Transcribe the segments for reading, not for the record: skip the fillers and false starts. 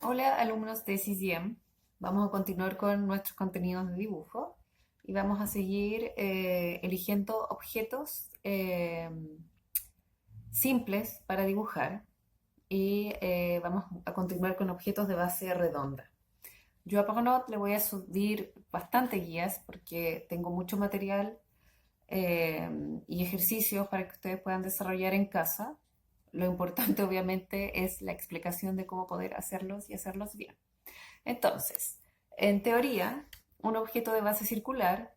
Hola alumnos de CCM, vamos a continuar con nuestros contenidos de dibujo y vamos a seguir eligiendo objetos simples para dibujar y vamos a continuar con objetos de base redonda. Yo a Paganot le voy a subir bastante guías porque tengo mucho material eh, y ejercicios para que ustedes puedan desarrollar en casa. Lo importante obviamente es la explicación de cómo poder hacerlos y hacerlos bien. Entonces, en teoría, un objeto de base circular,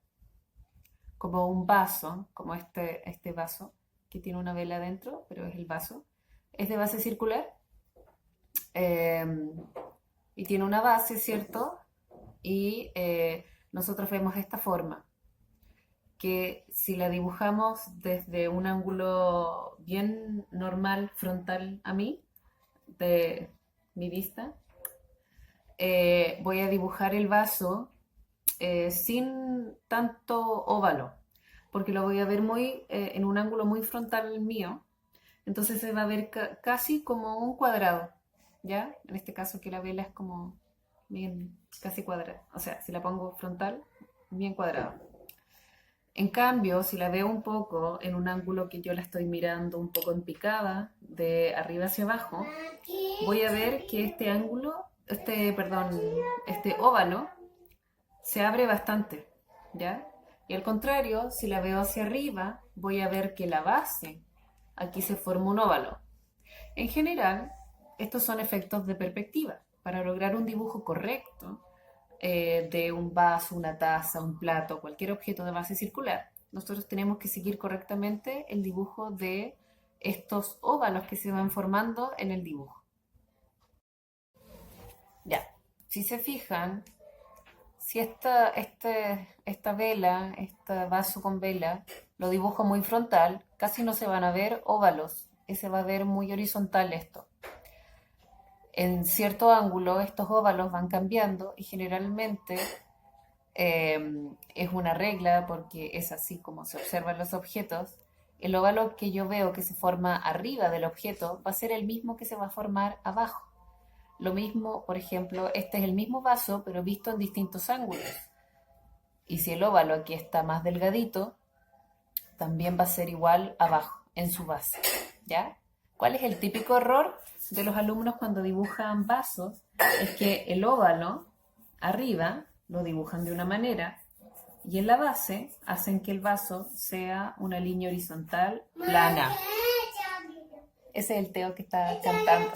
como un vaso, como este vaso que tiene una vela adentro, pero es el vaso, es de base circular eh, y tiene una base, ¿cierto? Y nosotros vemos esta forma, que si la dibujamos desde un ángulo bien normal, frontal a mí, de mi vista, voy a dibujar el vaso sin tanto óvalo, porque lo voy a ver muy en un ángulo muy frontal al mío, entonces se va a ver casi como un cuadrado, ¿ya? En este caso que la vela es como bien casi cuadrada, o sea, si la pongo frontal, bien cuadrado. En cambio, si la veo un poco en un ángulo que yo la estoy mirando un poco en picada, de arriba hacia abajo, voy a ver que este ángulo, perdón, este óvalo se abre bastante, ¿ya? Y al contrario, si la veo hacia arriba, voy a ver que la base, aquí se forma un óvalo. En general, estos son efectos de perspectiva. Para lograr un dibujo correcto de un vaso, una taza, un plato, cualquier objeto de base circular, nosotros tenemos que seguir correctamente el dibujo de estos óvalos que se van formando en el dibujo. Ya, si se fijan, si esta vela, este vaso con vela, lo dibujo muy frontal, casi no se van a ver óvalos, y se va a ver muy horizontal esto. En cierto ángulo estos óvalos van cambiando y generalmente es una regla porque es así como se observan los objetos. El óvalo que yo veo que se forma arriba del objeto va a ser el mismo que se va a formar abajo. Lo mismo, por ejemplo, este es el mismo vaso, pero visto en distintos ángulos. Y si el óvalo aquí está más delgadito, también va a ser igual abajo, en su base. ¿Ya? ¿Cuál es el típico error de los alumnos cuando dibujan vasos? Es que el óvalo arriba lo dibujan de una manera y en la base hacen que el vaso sea una línea horizontal plana. Ese es el Teo que está cantando.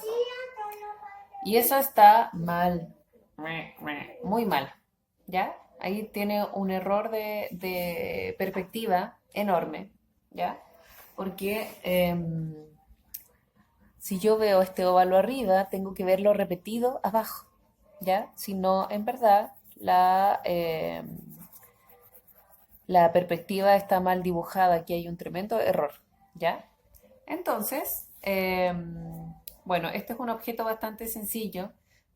Y eso está mal, muy mal, ¿ya? Ahí tiene un error de perspectiva enorme, ¿ya? Porque si yo veo este óvalo arriba, tengo que verlo repetido abajo, ¿ya? Si no, en verdad, la perspectiva está mal dibujada, aquí hay un tremendo error, ¿ya? Entonces, bueno, este es un objeto bastante sencillo,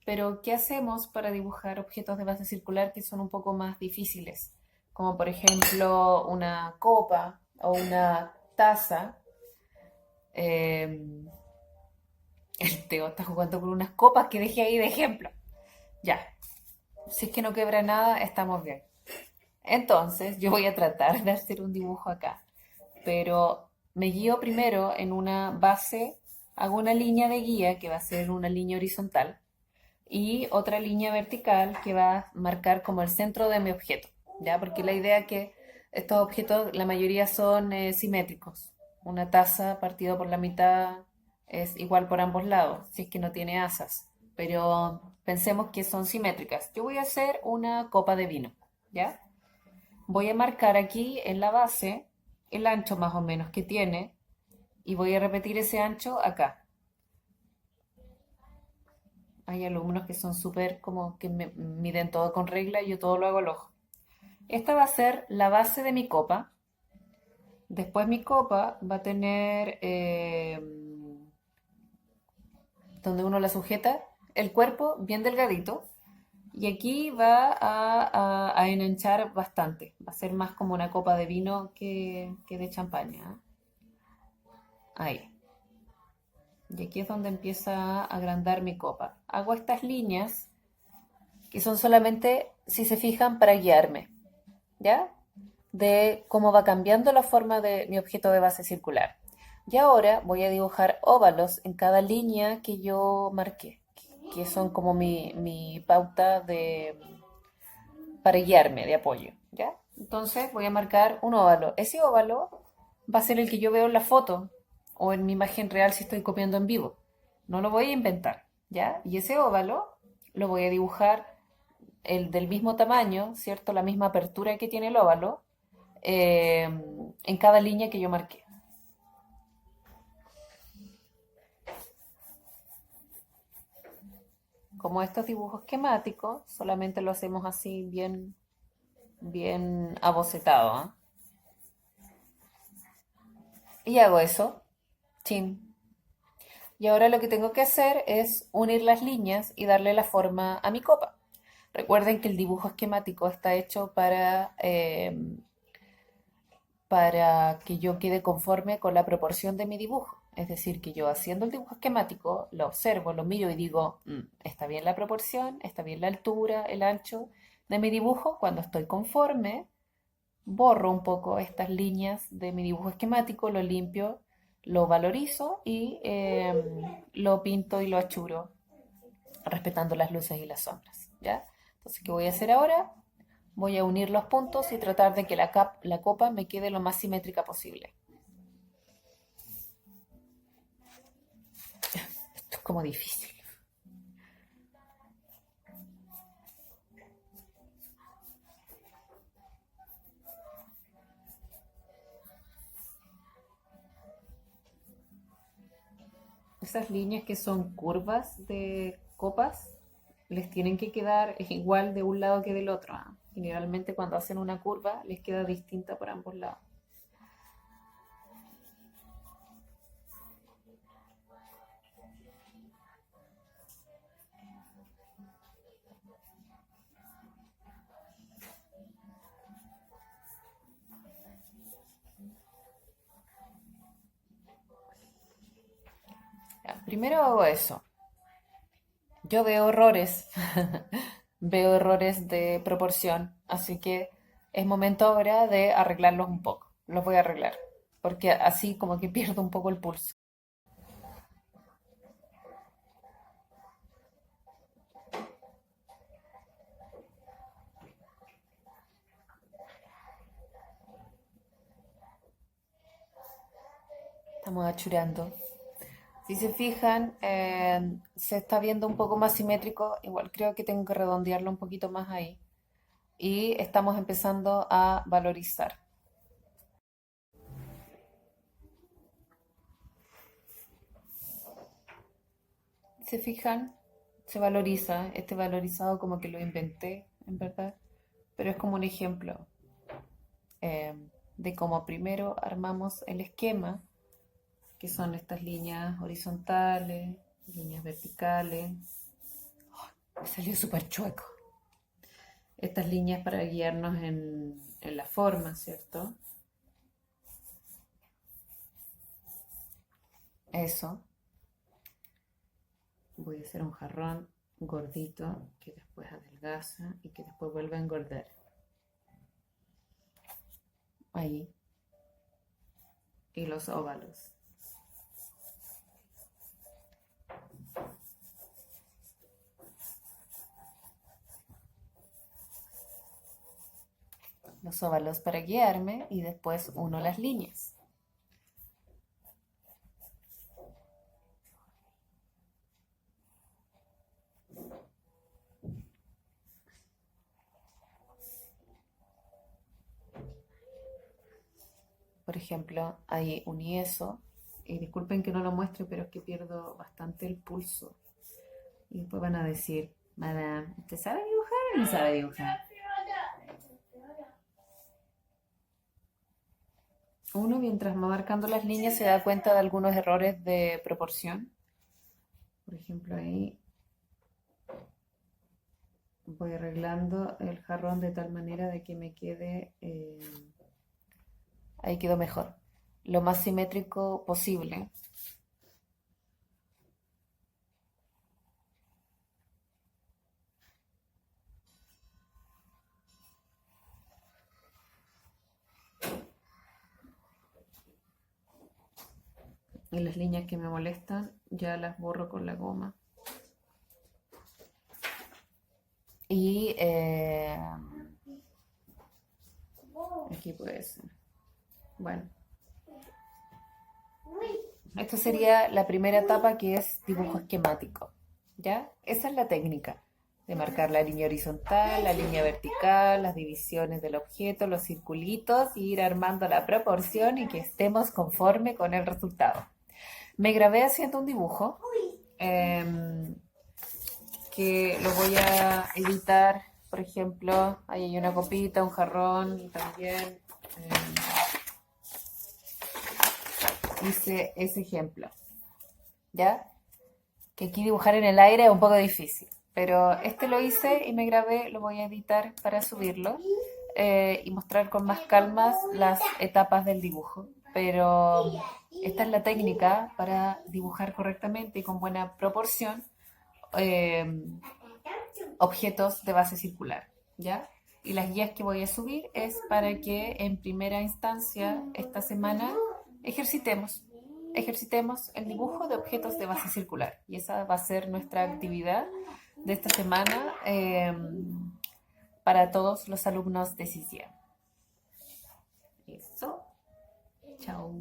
pero ¿qué hacemos para dibujar objetos de base circular que son un poco más difíciles? Como por ejemplo una copa o una taza. Eh, el Teo está jugando con unas copas que dejé ahí de ejemplo. Ya, si es que no quebra nada, estamos bien. Entonces, yo voy a tratar de hacer un dibujo acá, pero me guío primero en una base, hago una línea de guía que va a ser una línea horizontal y otra línea vertical que va a marcar como el centro de mi objeto, ¿ya? Porque la idea es que estos objetos, la mayoría son simétricos. Una taza partida por la mitad es igual por ambos lados, si es que no tiene asas, pero pensemos que son simétricas. Yo voy a hacer una copa de vino, ¿ya? Voy a marcar aquí en la base el ancho más o menos que tiene y voy a repetir ese ancho acá. Hay alumnos que son súper como que miden todo con regla y yo todo lo hago al ojo. Esta va a ser la base de mi copa. Después mi copa va a tener donde uno la sujeta el cuerpo bien delgadito y aquí va a enanchar bastante. Va a ser más como una copa de vino que de champaña. ¿Eh? Ahí. Y aquí es donde empieza a agrandar mi copa. hago estas líneas que son solamente, si se fijan, para guiarme, ¿ya? De cómo va cambiando la forma de mi objeto de base circular. Y ahora voy a dibujar óvalos en cada línea que yo marqué, que son como mi pauta para guiarme, de apoyo, ¿ya? Entonces voy a marcar un óvalo. Ese óvalo va a ser el que yo veo en la foto o en mi imagen real si estoy copiando en vivo. No lo voy a inventar, ¿ya? Y ese óvalo lo voy a dibujar el del mismo tamaño, ¿cierto? La misma apertura que tiene el óvalo en cada línea que yo marqué. Como estos dibujos esquemáticos, solamente lo hacemos así bien, bien abocetado, ¿eh? Y hago eso, chin. Y ahora lo que tengo que hacer es unir las líneas y darle la forma a mi copa. Recuerden que el dibujo esquemático está hecho para que yo quede conforme con la proporción de mi dibujo. Es decir, que yo haciendo el dibujo esquemático lo observo, lo miro y digo, está bien la proporción, está bien la altura, el ancho de mi dibujo. Cuando estoy conforme, borro un poco estas líneas de mi dibujo esquemático, lo limpio, lo valorizo y lo pinto y lo achuro, respetando las luces y las sombras, ¿ya? Entonces, ¿qué voy a hacer ahora? Voy a unir los puntos y tratar de que la copa me quede lo más simétrica posible. Esto es como difícil. Esas líneas que son curvas de copas les tienen que quedar igual de un lado que del otro, ¿ah? Generalmente cuando hacen una curva les queda distinta por ambos lados. Ya, primero hago eso. Yo veo errores, veo errores de proporción, así que es momento ahora de arreglarlos un poco. Los voy a arreglar, porque así como que pierdo un poco el pulso. Estamos achurando. Si se fijan, se está viendo un poco más simétrico. Igual creo que tengo que redondearlo un poquito más ahí. Y estamos empezando a valorizar. Si se fijan, se valoriza. Este valorizado como que lo inventé, en verdad. Pero es como un ejemplo eh, de cómo primero armamos el esquema, que son estas líneas horizontales, líneas verticales. Me salió súper chueco. Estas líneas para guiarnos en la forma, ¿cierto? Eso. Voy a hacer un jarrón gordito que después adelgaza y que después vuelve a engordar. Ahí. Y los óvalos. Los óvalos para guiarme y después uno las líneas. Por ejemplo, ahí uní eso. Y disculpen que no lo muestre, pero es que pierdo bastante el pulso. Y después van a decir, Madame, ¿usted sabe dibujar o no sabe dibujar? Uno, mientras va marcando las líneas, se da cuenta de algunos errores de proporción. Por ejemplo, ahí voy arreglando el jarrón de tal manera de que me quede, ahí quedó mejor, lo más simétrico posible. Y las líneas que me molestan ya las borro con la goma. Y aquí puede ser. Bueno, esto sería la primera etapa, que es dibujo esquemático. ¿Ya? Esa es la técnica de marcar la línea horizontal, la línea vertical, las divisiones del objeto, los circulitos, y ir armando la proporción y que estemos conforme con el resultado. Me grabé haciendo un dibujo que lo voy a editar. Por ejemplo, ahí hay una copita, un jarrón también. Hice ese ejemplo, ¿ya? Que aquí dibujar en el aire es un poco difícil, pero este lo hice y me grabé, lo voy a editar para subirlo y mostrar con más calma las etapas del dibujo. Pero esta es la técnica para dibujar correctamente y con buena proporción eh, objetos de base circular, ¿ya? Y las guías que voy a subir es para que en primera instancia esta semana ejercitemos el dibujo de objetos de base circular. Y esa va a ser nuestra actividad de esta semana para todos los alumnos de CICIA. Eso. Chao.